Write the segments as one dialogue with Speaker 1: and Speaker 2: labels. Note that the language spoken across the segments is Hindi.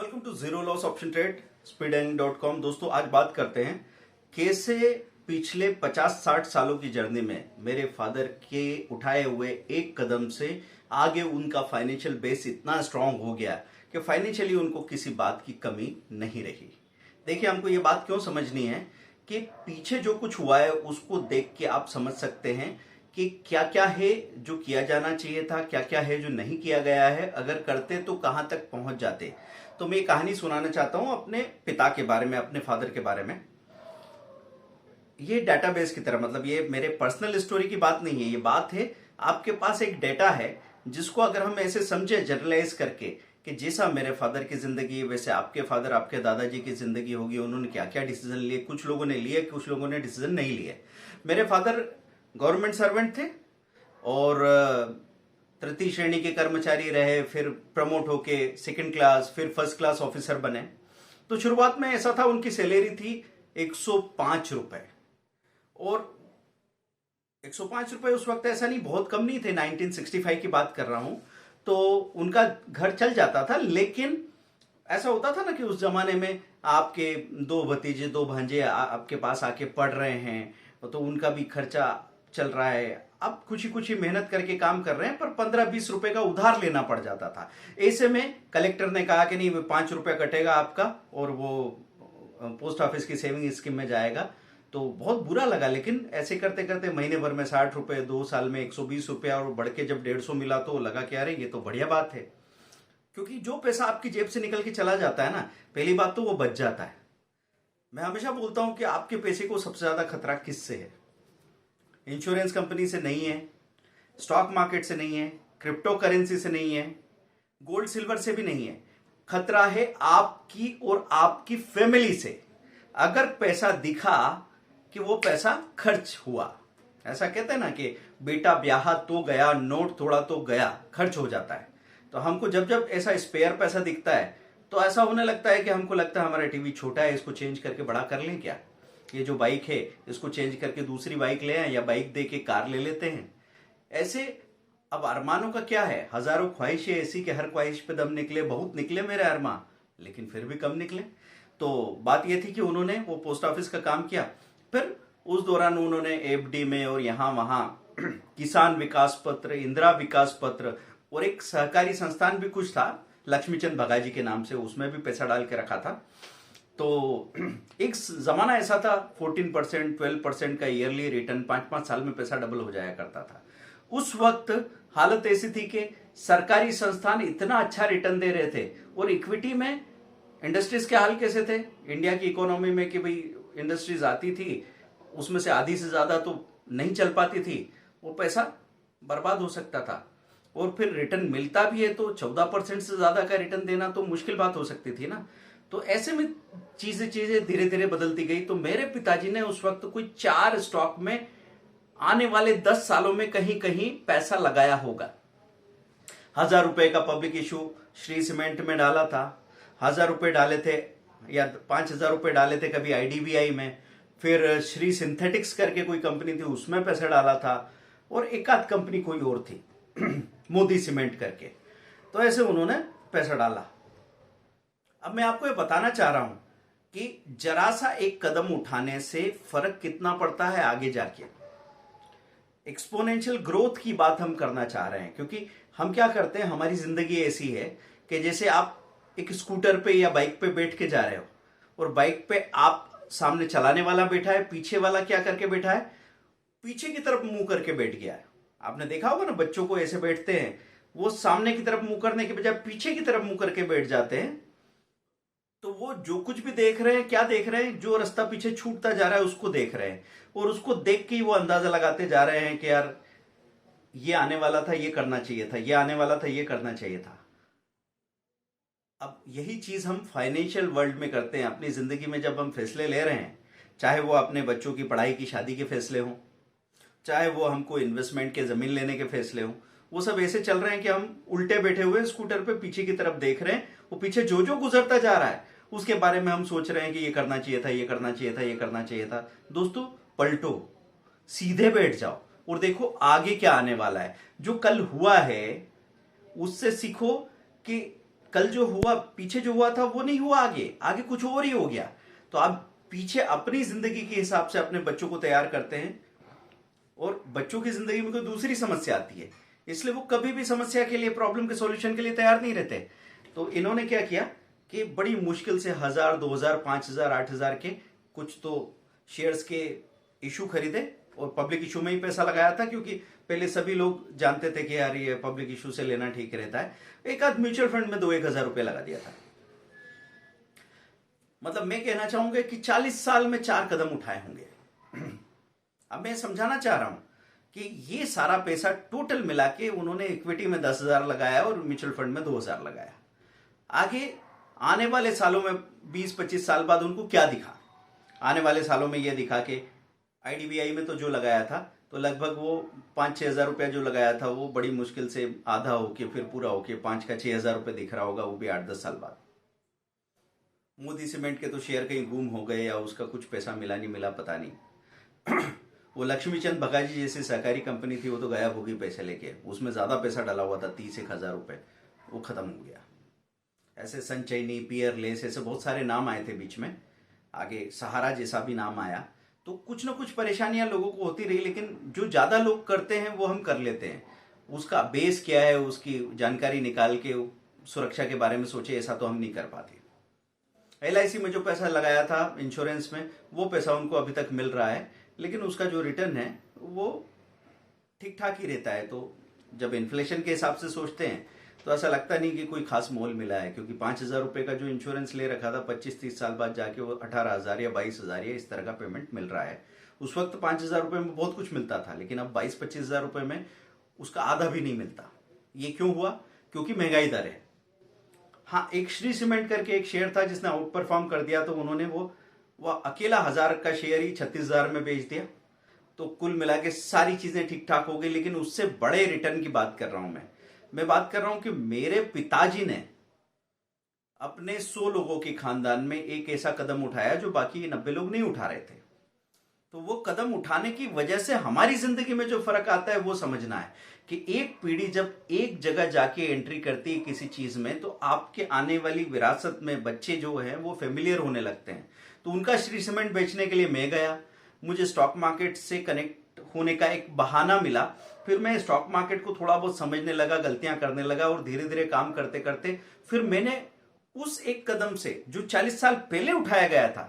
Speaker 1: Welcome to zero loss option trade speedearning.com। दोस्तों आज बात करते हैं कैसे पिछले 50-60 सालों की जर्नी में मेरे फादर के उठाए हुए एक कदम से आगे उनका फाइनेंशियल बेस इतना स्ट्रांग हो गया कि फाइनेंशियली उनको किसी बात की कमी नहीं रही। देखिए, हमको ये बात क्यों समझनी है कि पीछे जो कुछ हुआ है उसको देख के आप समझ सकते हैं कि क्या क्या है जो किया जाना चाहिए था, क्या क्या है जो नहीं किया गया है, अगर करते तो कहां तक पहुंच जाते। तो मैं ये कहानी सुनाना चाहता हूं अपने पिता के बारे में, अपने फादर के बारे में। ये डेटाबेस की तरह, मतलब ये मेरे पर्सनल स्टोरी की बात नहीं है, ये बात है आपके पास एक डेटा है जिसको अगर हम ऐसे समझे जनरलाइज करके कि जैसा मेरे फादर की जिंदगी वैसे आपके फादर, आपके दादाजी की जिंदगी होगी, उन्होंने क्या क्या डिसीजन लिए, कुछ लोगों ने लिए, कुछ लोगों ने डिसीजन नहीं लिए। मेरे फादर गवर्नमेंट सर्वेंट थे और तृतीय श्रेणी के कर्मचारी रहे, फिर प्रमोट होके सेकंड क्लास, फिर फर्स्ट क्लास ऑफिसर बने। तो शुरुआत में ऐसा था, उनकी सैलरी थी 105 रुपए, और 105 रुपए उस वक्त ऐसा नहीं, बहुत कम नहीं थे, 1965 की बात कर रहा हूं। तो उनका घर चल जाता था, लेकिन ऐसा होता था ना कि उस जमाने में आपके दो भतीजे, दो भांजे आपके पास आके पढ़ रहे हैं, तो उनका भी खर्चा चल रहा है। अब खुशी खुशी मेहनत करके काम कर रहे हैं, पर 15-20 रुपए का उधार लेना पड़ जाता था। ऐसे में कलेक्टर ने कहा कि नहीं, 5 रुपया कटेगा आपका और वो पोस्ट ऑफिस की सेविंग स्कीम में जाएगा। तो बहुत बुरा लगा, लेकिन ऐसे करते करते महीने भर में 60 रुपए, 2 साल में 120 रुपया, और बढ़ के जब 150 मिला तो लगा कि अरे ये तो बढ़िया बात है। क्योंकि जो पैसा आपकी जेब से निकल के चला जाता है ना, पहली बात तो वो बच जाता है। मैं हमेशा बोलता हूं कि आपके पैसे को सबसे ज्यादा खतरा किससे है? इंश्योरेंस कंपनी से नहीं है, स्टॉक मार्केट से नहीं है, क्रिप्टो करेंसी से नहीं है, गोल्ड सिल्वर से भी नहीं है। खतरा है आपकी और आपकी फैमिली से। अगर पैसा दिखा कि वो पैसा खर्च हुआ, ऐसा कहते हैं ना कि बेटा ब्याह तो गया, नोट थोड़ा तो गया, खर्च हो जाता है। तो हमको जब जब ऐसा स्पेयर पैसा दिखता है तो ऐसा होने लगता है कि हमको लगता है हमारा टीवी छोटा है, इसको चेंज करके बड़ा कर लें क्या, ये जो बाइक है इसको चेंज करके दूसरी बाइक ले आए, या बाइक दे के कार ले लेते हैं। ऐसे अब अरमानों का क्या है, हजारों ख्वाहिशें ऐसी कि हर ख्वाहिश पे दम निकले, बहुत निकले मेरे अरमान, लेकिन फिर भी कम निकले। तो बात यह थी कि उन्होंने वो पोस्ट ऑफिस का काम किया, फिर उस दौरान उन्होंने एफडी में और यहां वहां किसान विकास पत्र, इंदिरा विकास पत्र, और एक सहकारी संस्थान भी कुछ था लक्ष्मीचंद भगाजी के नाम से, उसमें भी पैसा डाल के रखा था। तो एक जमाना ऐसा था 14%, 12% का ईयरली रिटर्न, 5-5 साल में पैसा डबल हो जाया करता था। उस वक्त हालत ऐसी थी कि सरकारी संस्थान इतना अच्छा रिटर्न दे रहे थे, और इक्विटी में इंडस्ट्रीज के हाल कैसे थे इंडिया की इकोनॉमी में कि भाई इंडस्ट्रीज आती थी, उसमें से आधी से ज्यादा तो नहीं चल पाती थी, वो पैसा बर्बाद हो सकता था। और फिर रिटर्न मिलता भी है तो 14% से ज्यादा का रिटर्न देना तो मुश्किल बात हो सकती थी ना। तो ऐसे में चीजें धीरे धीरे बदलती गई। तो मेरे पिताजी ने उस वक्त कोई 4 स्टॉक में आने वाले 10 सालों में कहीं कहीं पैसा लगाया होगा। 1000 रुपए का पब्लिक इशू श्री सीमेंट में डाला था, 1000 रुपए डाले थे, या 5000 रुपए डाले थे कभी आईडीबीआई में, फिर श्री सिंथेटिक्स करके कोई कंपनी थी उसमें पैसा डाला था, और एक आध कंपनी कोई और थी मोदी सीमेंट करके। तो ऐसे उन्होंने पैसा डाला। अब मैं आपको ये बताना चाह रहा हूं कि जरा सा एक कदम उठाने से फर्क कितना पड़ता है आगे जाके। एक्सपोनेंशियल ग्रोथ की बात हम करना चाह रहे हैं, क्योंकि हम क्या करते हैं, हमारी जिंदगी ऐसी है कि जैसे आप एक स्कूटर पे या बाइक पे बैठ के जा रहे हो, और बाइक पे आप सामने चलाने वाला बैठा है, पीछे वाला क्या करके बैठा है, पीछे की तरफ मुंह करके बैठ गया है। आपने देखा होगा ना, बच्चों को ऐसे बैठते हैं, वो सामने की तरफ मुंह करने के बजाय पीछे की तरफ मुंह करके बैठ जाते हैं। तो वो जो कुछ भी देख रहे हैं, क्या देख रहे हैं, जो रास्ता पीछे छूटता जा रहा है उसको देख रहे हैं, और उसको देख के ही वो अंदाजा लगाते जा रहे हैं कि यार ये आने वाला था, ये करना चाहिए था, ये आने वाला था, ये करना चाहिए था। अब यही चीज हम फाइनेंशियल वर्ल्ड में करते हैं अपनी जिंदगी में। जब हम फैसले ले रहे हैं, चाहे वो अपने बच्चों की पढ़ाई की, शादी के फैसले हों, चाहे वो हमको इन्वेस्टमेंट के जमीन लेने के फैसले हों, वो सब ऐसे चल रहे हैं कि हम उल्टे बैठे हुए स्कूटर पे पीछे की तरफ देख रहे हैं, वो पीछे जो जो गुजरता जा रहा है उसके बारे में हम सोच रहे हैं कि ये करना चाहिए था, ये करना चाहिए था, ये करना चाहिए था। दोस्तों पलटो, सीधे बैठ जाओ और देखो आगे क्या आने वाला है। जो कल हुआ है उससे सीखो कि कल जो हुआ, पीछे जो हुआ था वो नहीं हुआ, आगे आगे कुछ और ही हो गया। तो आप पीछे अपनी जिंदगी के हिसाब से अपने बच्चों को तैयार करते हैं और बच्चों की जिंदगी में कोई दूसरी समस्या आती है, इसलिए वो कभी भी समस्या के लिए, प्रॉब्लम के सॉल्यूशन के लिए तैयार नहीं रहते। तो इन्होंने क्या किया कि बड़ी मुश्किल से 1000, 2000, 5000, 8000 के कुछ तो शेयर्स के इशू खरीदे और पब्लिक इशू में ही पैसा लगाया था, क्योंकि पहले सभी लोग जानते थे कि यार ये पब्लिक इशू से लेना ठीक रहता है। एक आध म्यूचुअल फंड में 2-1 हजार रुपये लगा दिया था। मतलब मैं कहना चाहूंगा कि 40 साल में 4 कदम उठाए होंगे। अब मैं समझाना चाह रहा हूं कि ये सारा पैसा टोटल मिला के उन्होंने इक्विटी में 10,000 लगाया और म्यूचुअल फंड में 2,000 लगाया। आगे आने वाले सालों में 20-25 साल बाद उनको क्या दिखा? आने वाले सालों में यह दिखा कि आईडीबीआई में तो जो लगाया था तो लगभग वो 5-6 हजार रुपया जो लगाया था वो बड़ी मुश्किल से आधा होके फिर पूरा होके 5 का 6 हजार रुपये दिख रहा होगा, वो भी 8-10 साल बाद। मोदी सीमेंट के तो शेयर कहीं गुम हो गए या उसका कुछ पैसा मिला नहीं मिला, पता नहीं। वो लक्ष्मीचंद बघाजी जैसी सहकारी कंपनी थी, वो तो गायब होगी पैसे लेके, उसमें ज्यादा पैसा डाला हुआ था 30-1 हजार रुपये, वो खत्म हो गया। ऐसे सनचाइनी, पियरलेस, ऐसे बहुत सारे नाम आए थे बीच में, आगे सहारा जैसा भी नाम आया। तो कुछ ना कुछ परेशानियां लोगों को होती रही, लेकिन जो ज्यादा लोग करते हैं वो हम कर लेते हैं। उसका बेस क्या है, उसकी जानकारी निकाल के सुरक्षा के बारे में सोचे, ऐसा तो हम नहीं कर पाते। LIC में जो पैसा लगाया था इंश्योरेंस में, वो पैसा उनको अभी तक मिल रहा है, लेकिन उसका जो रिटर्न है वो ठीक ठाक ही रहता है। तो जब इन्फ्लेशन के हिसाब से सोचते हैं तो ऐसा लगता नहीं कि कोई खास मोल मिला है, क्योंकि 5,000 रुपये का जो इंश्योरेंस ले रखा था 25-30 साल बाद जाके वो 18,000 या 22,000 या इस तरह का पेमेंट मिल रहा है। उस वक्त 5,000 रुपये में बहुत कुछ मिलता था, लेकिन अब 22-25 हजार रुपये में उसका आधा भी नहीं मिलता। ये क्यों हुआ? क्योंकि महंगाई दर है। हाँ, एक श्री सीमेंट करके एक शेयर था जिसने आउट परफॉर्म कर दिया, तो उन्होंने वो अकेला 1000 का शेयर ही 36,000 में बेच दिया। तो कुल मिला के सारी चीजें ठीक ठाक हो गई, लेकिन उससे बड़े रिटर्न की बात कर रहा हूं मैं बात कर रहा हूं कि मेरे पिताजी ने अपने 100 लोगों के खानदान में एक ऐसा कदम उठाया जो बाकी 90 लोग नहीं उठा रहे थे। तो वो कदम उठाने की वजह से हमारी जिंदगी में जो फर्क आता है वो समझना है कि एक पीढ़ी जब एक जगह जाके एंट्री करती है किसी चीज में, तो आपके आने वाली विरासत में बच्चे जो हैं वो फेमिलियर होने लगते हैं। तो उनका श्री सीमेंट बेचने के लिए मैं गया, मुझे स्टॉक मार्केट से कनेक्ट होने का एक बहाना मिला, फिर मैं स्टॉक मार्केट को थोड़ा बहुत समझने लगा, गलतियां करने लगा, और धीरे धीरे काम करते करते फिर मैंने उस एक कदम से जो 40 साल पहले उठाया गया था,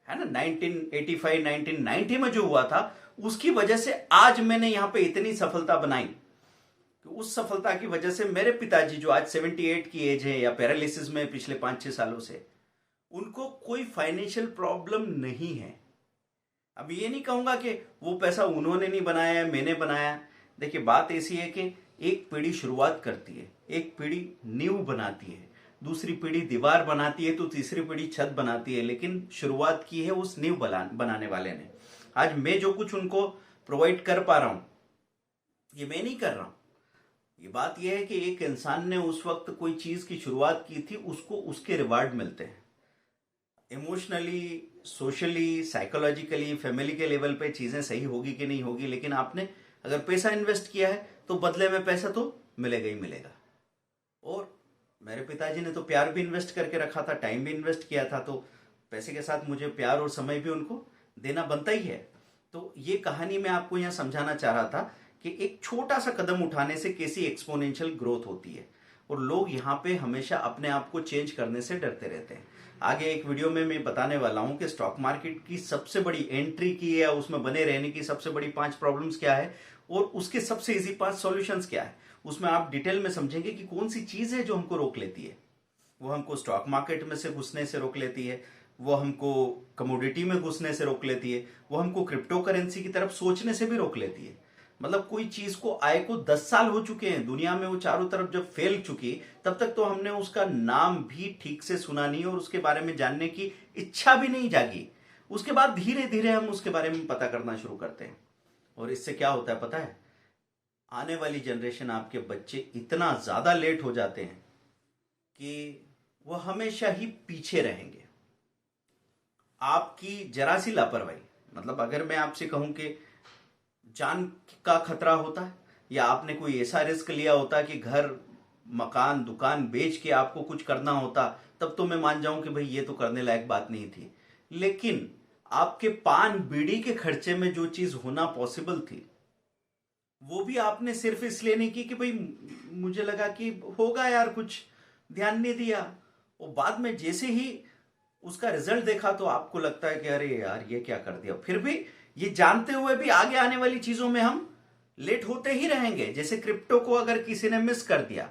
Speaker 1: है ना, 1985 1990 में जो हुआ था, उसकी वजह से आज मैंने यहां पे इतनी सफलता बनाई। तो उस सफलता की वजह से मेरे पिताजी जो आज 78 की एज है या पैरालिसिस में पिछले 5-6 सालों से, उनको कोई फाइनेंशियल प्रॉब्लम नहीं है। अब ये नहीं कहूंगा कि वो पैसा उन्होंने नहीं बनाया, मैंने बनाया। देखिए, बात ऐसी है कि एक पीढ़ी शुरुआत करती है, एक पीढ़ी नींव बनाती है, दूसरी पीढ़ी दीवार बनाती है, तो तीसरी पीढ़ी छत बनाती है, लेकिन शुरुआत की है उस नींव बनाने वाले ने। आज मैं जो कुछ उनको प्रोवाइड कर पा रहा हूं, ये मैं नहीं कर रहा हूं। ये बात यह है कि एक इंसान ने उस वक्त कोई चीज की शुरुआत की थी, उसको उसके रिवार्ड मिलते हैं। इमोशनली, सोशली, साइकोलॉजिकली, फैमिली के लेवल पे चीजें सही होगी कि नहीं होगी, लेकिन आपने अगर पैसा इन्वेस्ट किया है तो बदले में पैसा तो मिलेगा ही मिलेगा। और मेरे पिताजी ने तो प्यार भी इन्वेस्ट करके रखा था, टाइम भी इन्वेस्ट किया था, तो पैसे के साथ मुझे प्यार और समय भी उनको देना बनता ही है। तो ये कहानी मैं आपको यहाँ समझाना चाह रहा था कि एक छोटा सा कदम उठाने से कैसी एक्सपोनेंशियल ग्रोथ होती है, और लोग यहाँ पे हमेशा अपने आप को चेंज करने से डरते रहते हैं। आगे एक वीडियो में मैं बताने वाला हूं कि स्टॉक मार्केट की सबसे बड़ी एंट्री की या उसमें बने रहने की सबसे बड़ी 5 प्रॉब्लम्स क्या है, और उसके सबसे इजी 5 सॉल्यूशंस क्या है। उसमें आप डिटेल में समझेंगे कि कौन सी चीज है जो हमको रोक लेती है। वो हमको स्टॉक मार्केट में से घुसने से रोक लेती है, वो हमको कमोडिटी में घुसने से रोक लेती है, वो हमको क्रिप्टो करेंसी की तरफ सोचने से भी रोक लेती है। मतलब कोई चीज को आए को 10 साल हो चुके हैं दुनिया में, वो चारों तरफ जब फैल चुकी, तब तक तो हमने उसका नाम भी ठीक से सुना नहीं और उसके बारे में जानने की इच्छा भी नहीं जागी। उसके बाद धीरे धीरे हम उसके बारे में पता करना शुरू करते हैं, और इससे क्या होता है पता है? आने वाली जनरेशन, आपके बच्चे इतना ज्यादा लेट हो जाते हैं कि वो हमेशा ही पीछे रहेंगे। आपकी जरा सी लापरवाही, मतलब अगर मैं आपसे कहूं कि जान का खतरा होता है, या आपने कोई ऐसा रिस्क लिया होता कि घर मकान दुकान बेच के आपको कुछ करना होता, तब तो मैं मान जाऊं कि भाई ये तो करने लायक बात नहीं थी। लेकिन आपके पान बीड़ी के खर्चे में जो चीज होना पॉसिबल थी, वो भी आपने सिर्फ इसलिए नहीं की कि भाई मुझे लगा कि होगा यार, कुछ ध्यान नहीं दिया। और बाद में जैसे ही उसका रिजल्ट देखा तो आपको लगता है कि अरे यार ये क्या कर दिया। फिर भी ये जानते हुए भी आगे आने वाली चीजों में हम लेट होते ही रहेंगे। जैसे क्रिप्टो को अगर किसी ने मिस कर दिया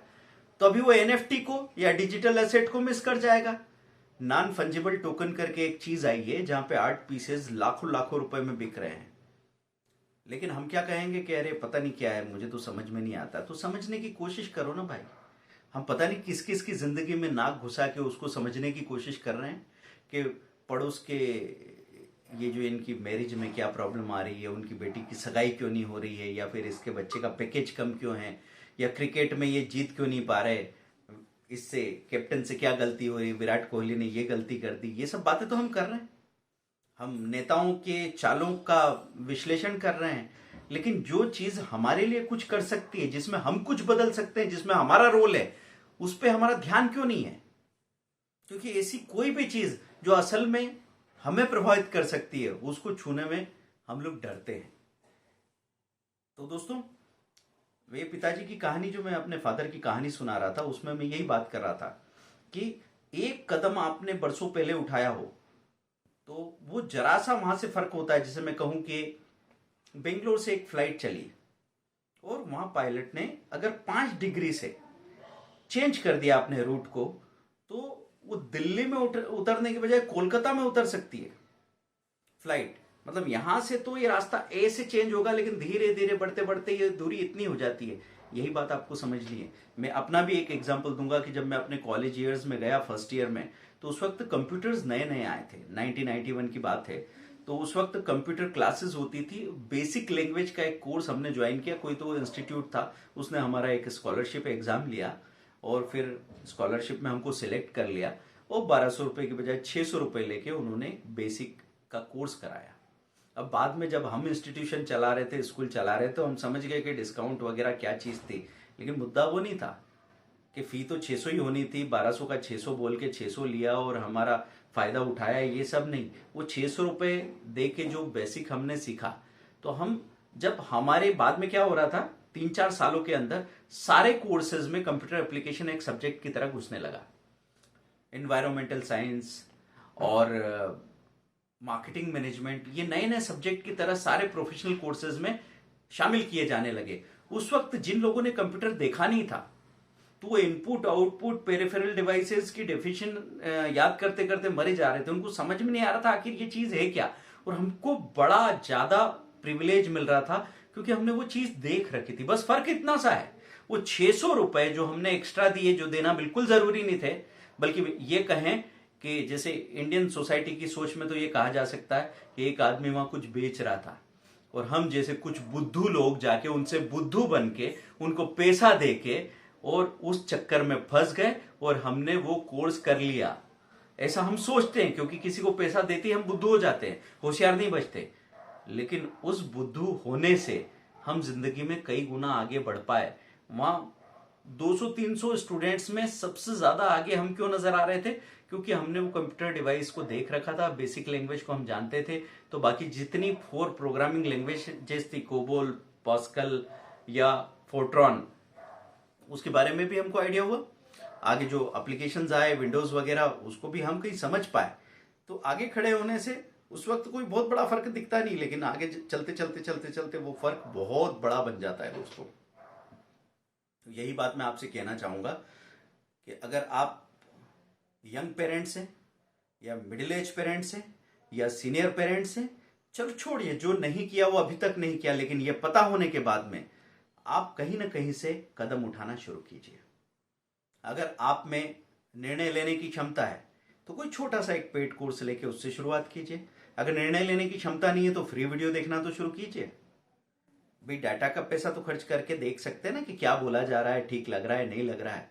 Speaker 1: तो अभी वो एनएफटी को या डिजिटल एसेट को मिस कर जाएगा। नॉन फंजिबल टोकन करके एक चीज आई है जहां पे आर्ट पीसेस लाखों लाखों रुपए में बिक रहे हैं। लेकिन हम क्या कहेंगे कि अरे पता नहीं क्या है, मुझे तो समझ में नहीं आता। तो समझने की कोशिश करो ना भाई। हम पता नहीं किस किस की जिंदगी में नाक घुसा के उसको समझने की कोशिश कर रहे हैं कि पड़ोस के ये जो इनकी मैरिज में क्या प्रॉब्लम आ रही है, उनकी बेटी की सगाई क्यों नहीं हो रही है, या फिर इसके बच्चे का पैकेज कम क्यों है, या क्रिकेट में ये जीत क्यों नहीं पा रहे, इससे कैप्टन से क्या गलती हो रही, विराट कोहली ने ये गलती कर दी। ये सब बातें तो हम कर रहे हैं, हम नेताओं के चालों का विश्लेषण कर रहे हैं। लेकिन जो चीज हमारे लिए कुछ कर सकती है, जिसमें हम कुछ बदल सकते हैं, जिसमें हमारा रोल है, उस पर हमारा ध्यान क्यों नहीं है? क्योंकि ऐसी कोई भी चीज जो असल में हमें प्रभावित कर सकती है, उसको छूने में हम लोग डरते हैं। तो दोस्तों, वे पिताजी की कहानी जो मैं अपने फादर की कहानी सुना रहा था, उसमें मैं यही बात कर रहा था कि एक कदम आपने बरसों पहले उठाया हो तो वो जरा सा वहां से फर्क होता है। जैसे मैं कहूं कि बेंगलोर से एक फ्लाइट चली और वहां पायलट ने अगर 5 डिग्री से चेंज कर दिया अपने रूट को, तो वो दिल्ली में उतरने के बजाय कोलकाता में उतर सकती है फ्लाइट। मतलब यहां से तो ये रास्ता ए से चेंज होगा, लेकिन धीरे धीरे बढ़ते बढ़ते ये दूरी इतनी हो जाती है। यही बात आपको समझनी है। मैं अपना भी एक एग्जांपल दूंगा कि जब मैं अपने कॉलेज ईयर्स में गया फर्स्ट ईयर में, तो उस वक्त कंप्यूटर्स नए नए आए थे, 1991 की बात है। तो उस वक्त कंप्यूटर क्लासेस होती थी, बेसिक लैंग्वेज का एक कोर्स हमने ज्वाइन किया। कोई तो इंस्टीट्यूट था, उसने हमारा एक स्कॉलरशिप एग्जाम लिया और फिर स्कॉलरशिप में हमको सिलेक्ट कर लिया, और 1200 रुपए की बजाय 600 रुपए लेके उन्होंने बेसिक का कोर्स कराया। अब बाद में जब हम इंस्टीट्यूशन चला रहे थे, स्कूल चला रहे थे, तो हम समझ गए कि डिस्काउंट वगैरह क्या चीज थी। लेकिन मुद्दा वो नहीं था कि फी तो 600 ही होनी थी, 1200 का 600 बोल के 600 लिया और हमारा फायदा उठाया, ये सब नहीं। वो 600 रुपए दे के जो बेसिक हमने सीखा, तो हम जब हमारे बाद में क्या हो रहा था, 3-4 सालों के अंदर सारे कोर्सेज में कंप्यूटर एप्लीकेशन एक सब्जेक्ट की तरह घुसने लगा। एनवायरमेंटल साइंस और मार्केटिंग मैनेजमेंट, ये नए नए सब्जेक्ट की तरह सारे प्रोफेशनल कोर्सेज में शामिल किए जाने लगे। उस वक्त जिन लोगों ने कंप्यूटर देखा नहीं था, तो वो इनपुट आउटपुट पेरिफेरल डिवाइसेस की डेफिनेशन याद करते करते मरे जा रहे थे। उनको समझ में नहीं आ रहा था आखिर ये चीज है क्या। और हमको बड़ा ज्यादा प्रिविलेज मिल रहा था क्योंकि हमने वो चीज देख रखी थी। बस फर्क इतना सा है, वो 600 रुपए जो हमने एक्स्ट्रा दिए, जो देना बिल्कुल जरूरी नहीं थे, बल्कि ये कहें कि जैसे इंडियन सोसाइटी की सोच में तो ये कहा जा सकता है कि एक आदमी वहां कुछ बेच रहा था और हम जैसे कुछ बुद्धू लोग जाके उनसे बुद्धू बन के उनको पैसा दे के और उस चक्कर में फंस गए और हमने वो कोर्स कर लिया। ऐसा हम सोचते हैं, क्योंकि किसी को पैसा देते ही हम बुद्धू हो जाते हैं, होशियार नहीं बचते। लेकिन उस बुद्धू होने से हम जिंदगी में कई गुना आगे बढ़ पाए। वहां 200-300 स्टूडेंट्स में सबसे ज्यादा आगे हम क्यों नजर आ रहे थे? क्योंकि हमने वो कंप्यूटर डिवाइस को देख रखा था, बेसिक लैंग्वेज को हम जानते थे। तो बाकी जितनी 4 प्रोग्रामिंग लैंग्वेज जैसे कोबोल, पास्कल या फोर्ट्रॉन, उसके बारे में भी हमको आइडिया हुआ। आगे जो एप्लीकेशंस आए विंडोज वगैरह, उसको भी हम कहीं समझ पाए। तो आगे खड़े होने से उस वक्त कोई बहुत बड़ा फर्क दिखता नहीं, लेकिन आगे चलते चलते चलते चलते वो फर्क बहुत बड़ा बन जाता है दोस्तों। तो यही बात मैं आपसे कहना चाहूंगा कि अगर आप यंग पेरेंट्स हैं या मिडिल एज पेरेंट्स हैं या सीनियर पेरेंट्स हैं, चलो छोड़िए, जो नहीं किया वो अभी तक नहीं किया, लेकिन ये पता होने के बाद में आप कहीं ना कहीं से कदम उठाना शुरू कीजिए। अगर आप में निर्णय लेने की क्षमता है तो कोई छोटा सा एक पेड कोर्स लेके उससे शुरुआत कीजिए। अगर निर्णय लेने की क्षमता नहीं है तो फ्री वीडियो देखना तो शुरू कीजिए। भाई डाटा का पैसा तो खर्च करके देख सकते हैं ना कि क्या बोला जा रहा है, ठीक लग रहा है नहीं लग रहा है,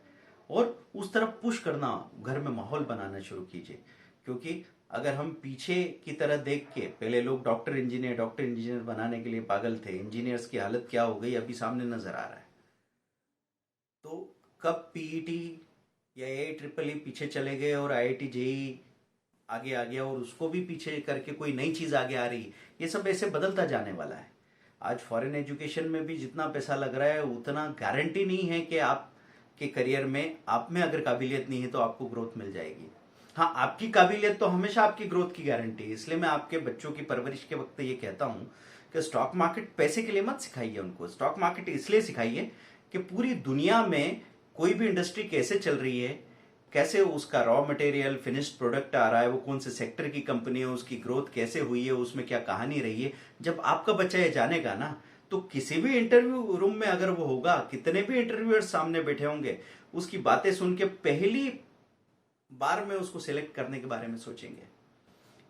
Speaker 1: और उस तरफ पुश करना, घर में माहौल बनाना शुरू कीजिए। क्योंकि अगर हम पीछे की तरह देख के, पहले लोग डॉक्टर इंजीनियर बनाने के लिए पागल थे, इंजीनियर्स की हालत क्या हो गई अभी सामने नजर आ रहा है। तो कब पीईटी या AIEEE पीछे चले गए और IIT JEE आगे आ गया और उसको भी पीछे करके कोई नई चीज आगे आ रही, ये सब ऐसे बदलता जाने वाला है। आज फॉरेन एजुकेशन में भी जितना पैसा लग रहा है उतना गारंटी नहीं है कि आपके करियर में, आप में अगर काबिलियत नहीं है तो आपको ग्रोथ मिल जाएगी। हाँ, आपकी काबिलियत तो हमेशा आपकी ग्रोथ की गारंटी है। इसलिए मैं आपके बच्चों की परवरिश के वक्त ये कहता हूं कि स्टॉक मार्केट पैसे के लिए मत सिखाइए उनको। स्टॉक मार्केट इसलिए सिखाइए कि पूरी दुनिया में कोई भी इंडस्ट्री कैसे चल रही है, कैसे उसका रॉ मटेरियल फिनिश्ड प्रोडक्ट आ रहा है, वो कौन से सेक्टर की कंपनी है, उसकी ग्रोथ कैसे हुई है, उसमें क्या कहानी रही है। जब आपका बच्चा ये जानेगा ना, तो किसी भी इंटरव्यू रूम में अगर वो होगा, कितने भी इंटरव्यूअर सामने बैठे होंगे, उसकी बातें सुन के पहली बार में उसको सिलेक्ट करने के बारे में सोचेंगे।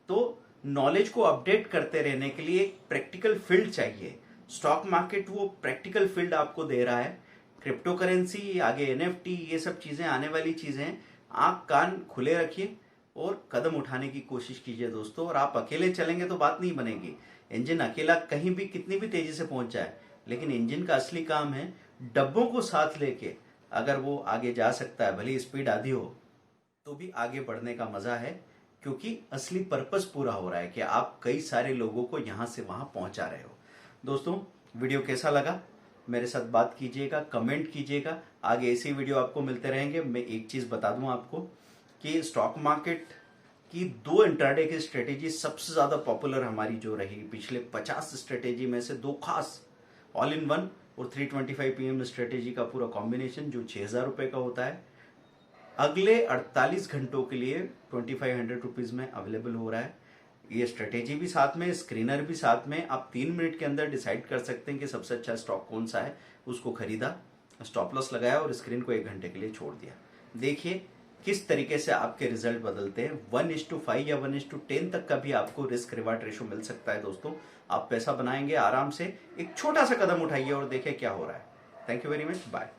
Speaker 1: तो नॉलेज को अपडेट करते रहने के लिए एक प्रैक्टिकल फील्ड चाहिए। स्टॉक मार्केट वो प्रैक्टिकल फील्ड आपको दे रहा है। क्रिप्टो करेंसी, आगे NFT, ये सब चीजें आने वाली चीजें। आंख कान खुले रखिए और कदम उठाने की कोशिश कीजिए दोस्तों। और आप अकेले चलेंगे तो बात नहीं बनेगी। इंजन अकेला कहीं भी कितनी भी तेजी से पहुंच जाए, लेकिन इंजन का असली काम है डब्बों को साथ लेके अगर वो आगे जा सकता है, भले स्पीड आधी हो तो भी आगे बढ़ने का मजा है, क्योंकि असली पर्पस पूरा हो रहा है कि आप कई सारे लोगों को यहां से वहां पहुंचा रहे हो। दोस्तों, वीडियो कैसा लगा मेरे साथ बात कीजिएगा, कमेंट कीजिएगा। आगे ऐसे वीडियो आपको मिलते रहेंगे। मैं एक चीज बता दूं आपको कि स्टॉक मार्केट की 2 इंट्राडे की स्ट्रेटेजी सबसे ज्यादा पॉपुलर हमारी जो रही पिछले 50 स्ट्रेटेजी में से 2 खास, ऑल इन वन और 325 PM स्ट्रेटेजी का पूरा कॉम्बिनेशन जो 6,000 रुपए का होता है, अगले 48 घंटों के लिए 2500 रुपीज में अवेलेबल हो रहा है। ये स्ट्रेटेजी भी साथ में, स्क्रीनर भी साथ में। आप 3 मिनट के अंदर डिसाइड कर सकते हैं कि सबसे अच्छा स्टॉक कौन सा है, उसको खरीदा, स्टॉप लॉस लगाया और स्क्रीन को 1 घंटे के लिए छोड़ दिया। देखिए किस तरीके से आपके रिजल्ट बदलते हैं। 1:5 या 1:10 तक का भी आपको रिस्क रिवार्ड रेशो मिल सकता है दोस्तों। आप पैसा बनाएंगे आराम से। एक छोटा सा कदम उठाइए और देखिए क्या हो रहा है। Thank you very much, bye.